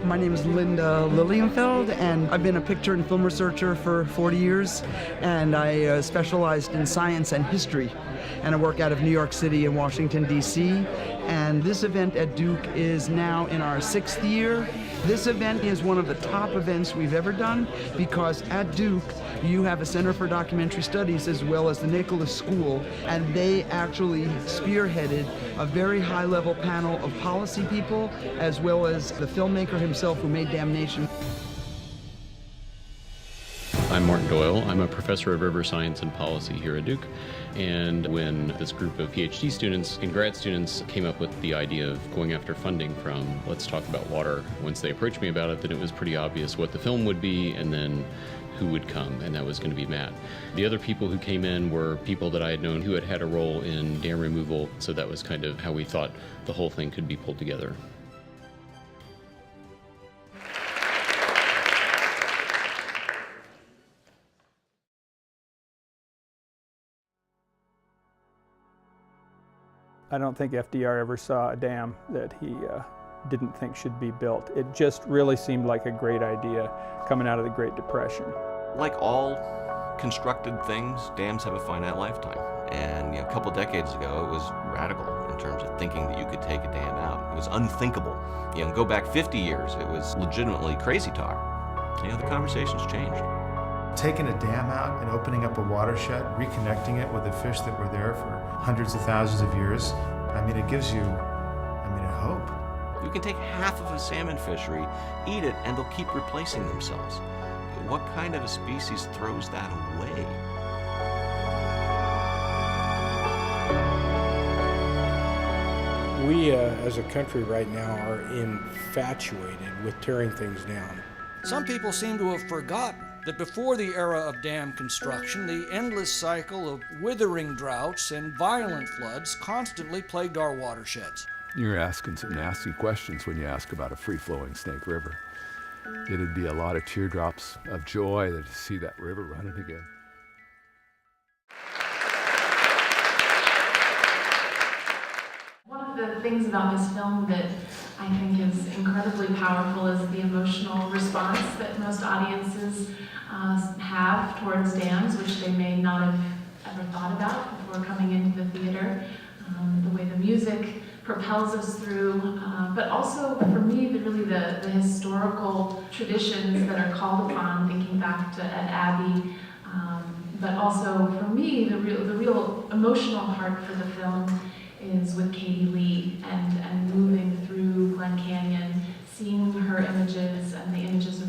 My name is Linda Lilienfeld, and I've been a picture and film researcher for 40 years, and I specialized in science and history, and I work out of New York City and Washington, D.C., and this event at Duke is now in our 6th year. This event is one of the top events we've ever done because at Duke, you have a Center for Documentary Studies as well as the Nicholas School, and they actually spearheaded a very high-level panel of policy people as well as the filmmaker himself who made DamNation. I'm Martin Doyle. I'm a professor of river science and policy here at Duke. And when this group of PhD students and grad students came up with the idea of going after funding from Let's Talk About Water, once they approached me about it, then it was pretty obvious what the film would be and then who would come, and that was going to be Matt. The other people who came in were people that I had known who had had a role in dam removal, so that was kind of how we thought the whole thing could be pulled together. I don't think FDR ever saw a dam that he didn't think should be built. It just really seemed like a great idea coming out of the Great Depression. Like all constructed things, dams have a finite lifetime. And a couple decades ago, it was radical in terms of thinking that you could take a dam out. It was unthinkable. Go back 50 years, it was legitimately crazy talk. The conversation's changed. Taking a dam out and opening up a watershed, reconnecting it with the fish that were there for hundreds of thousands of years, it gives you, a hope. You can take half of a salmon fishery, eat it, and they'll keep replacing themselves. What kind of a species throws that away? We, as a country right now, are infatuated with tearing things down. Some people seem to have forgotten that before the era of dam construction, the endless cycle of withering droughts and violent floods constantly plagued our watersheds. You're asking some nasty questions when you ask about a free-flowing Snake River. It'd be a lot of teardrops of joy to see that river running again. One of the things about this film that I think is incredibly powerful is the emotional response that most audiences have towards dams, which they may not have ever thought about before coming into the theater. The way the music propels us through, but also for me, the historical traditions that are called upon, thinking back to at Abbey, but also for me, the real emotional part for the film is with Katie Lee and moving through Glen Canyon, seeing her images and the images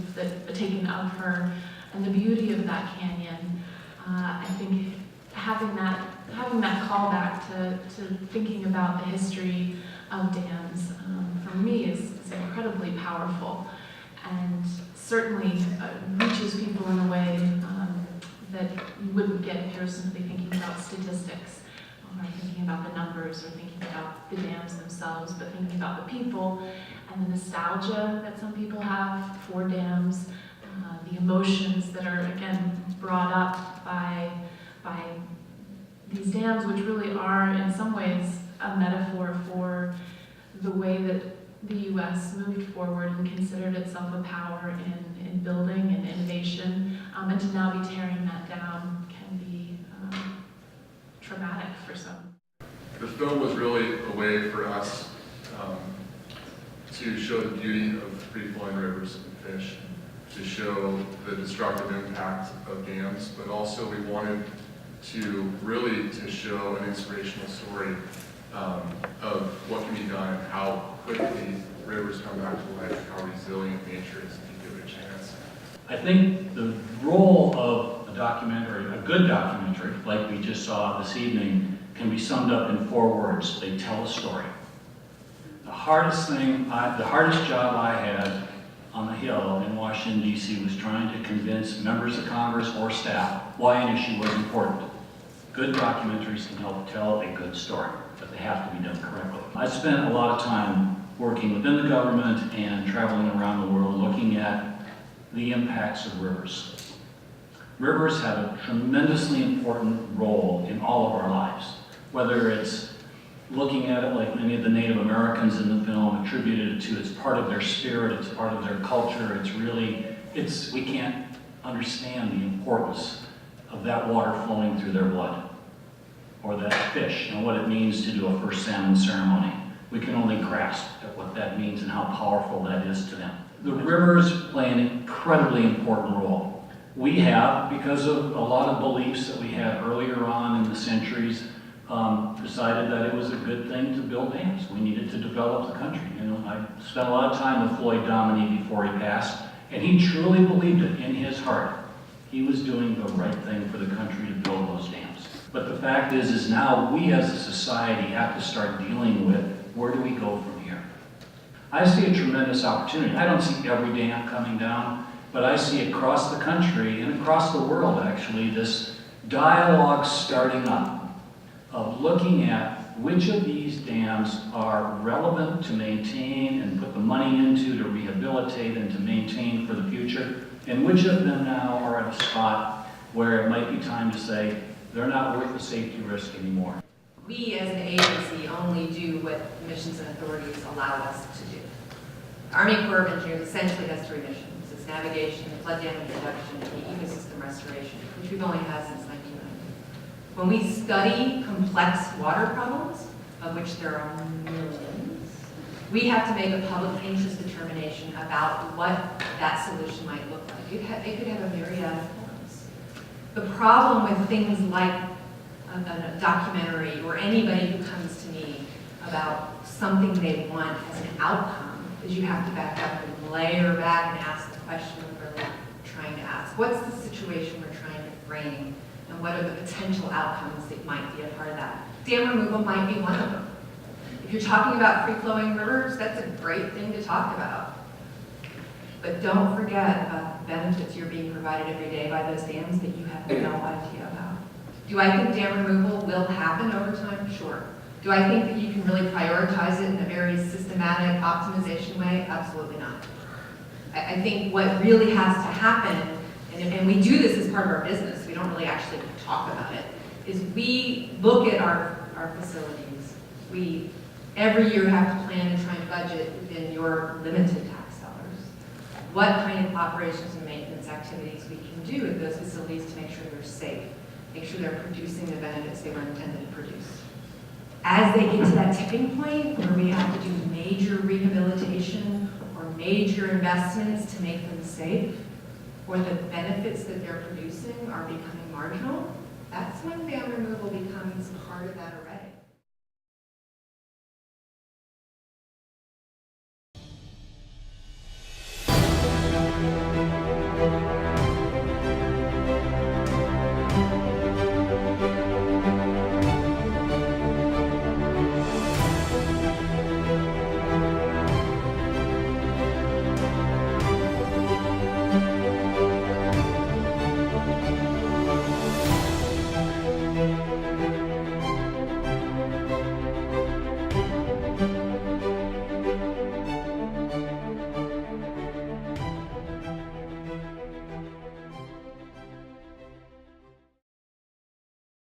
taken of her and the beauty of that canyon. I think having that callback to thinking about the history of dams for me is incredibly powerful and certainly reaches people in a way that you wouldn't get if you were simply thinking about statistics or thinking about the numbers or thinking about the dams themselves, but thinking about the people and the nostalgia that some people have for dams, the emotions that are again brought up by these dams, which really are in some ways a metaphor for the way that the U.S. moved forward and considered itself a power in building and innovation, and to now be tearing that down can be traumatic for some. The film was really a way for us to show the beauty of free-flowing rivers and fish, to show the destructive impact of dams, but also we wanted to show an inspirational story of what can be done and how quickly rivers come back to life, how resilient nature is if you give it a chance. I think the role of a documentary, a good documentary, like we just saw this evening, can be summed up in 4 words. They tell a story. The hardest job I had on the Hill in Washington, D.C. was trying to convince members of Congress or staff why an issue was important. Good documentaries can help tell a good story, but they have to be done correctly. I spent a lot of time working within the government and traveling around the world looking at the impacts of rivers. Rivers have a tremendously important role in all of our lives, whether it's looking at it like many of the Native Americans in the film attributed it to, it's part of their spirit, it's part of their culture, we can't understand the importance of that water flowing through their blood, or that fish, and what it means to do a first salmon ceremony. We can only grasp at what that means and how powerful that is to them. The rivers play an incredibly important role. We have, because of a lot of beliefs that we had earlier on in the centuries, decided that it was a good thing to build dams. We needed to develop the country. I spent a lot of time with Floyd Dominy before he passed, and he truly believed it in his heart. He was doing the right thing for the country to build those dams. But the fact is now we as a society have to start dealing with, where do we go from here? I see a tremendous opportunity. I don't see every dam coming down, but I see across the country and across the world actually this dialogue starting up of looking at which of these dams are relevant to maintain and put the money into to rehabilitate and to maintain for the future, and which of them now are at a spot where it might be time to say they're not worth the safety risk anymore. We as an agency only do what missions and authorities allow us to do. The Army Corps of Engineers essentially has 3 missions. It's navigation, flood damage reduction, and ecosystem restoration, which we've only had since 1990. When we study complex water problems, of which there are millions, we have to make a public interest determination about what that solution might look like. It could have a myriad of forms. The problem with things like a documentary or anybody who comes to me about something they want as an outcome is you have to back up and layer back and ask the question we're really trying to ask. What's the situation we're trying to frame, and what are the potential outcomes that might be a part of that? Dam removal might be one of them. If you're talking about free-flowing rivers, that's a great thing to talk about. But don't forget about the benefits you're being provided every day by those dams that you have no idea about. Do I think dam removal will happen over time? Sure. Do I think that you can really prioritize it in a very systematic optimization way? Absolutely not. I think what really has to happen, and we do this as part of our business, we don't really actually talk about it, is we look at our facilities. We every year have to plan and try and budget within your limited tax dollars what kind of operations and maintenance activities we can do at those facilities to make sure they're safe, make sure they're producing the benefits they were intended to produce. As they get to that tipping point where we have to do major rehabilitation or major investments to make them safe, or the benefits that they're producing are becoming marginal, that's when dam removal becomes part of that array.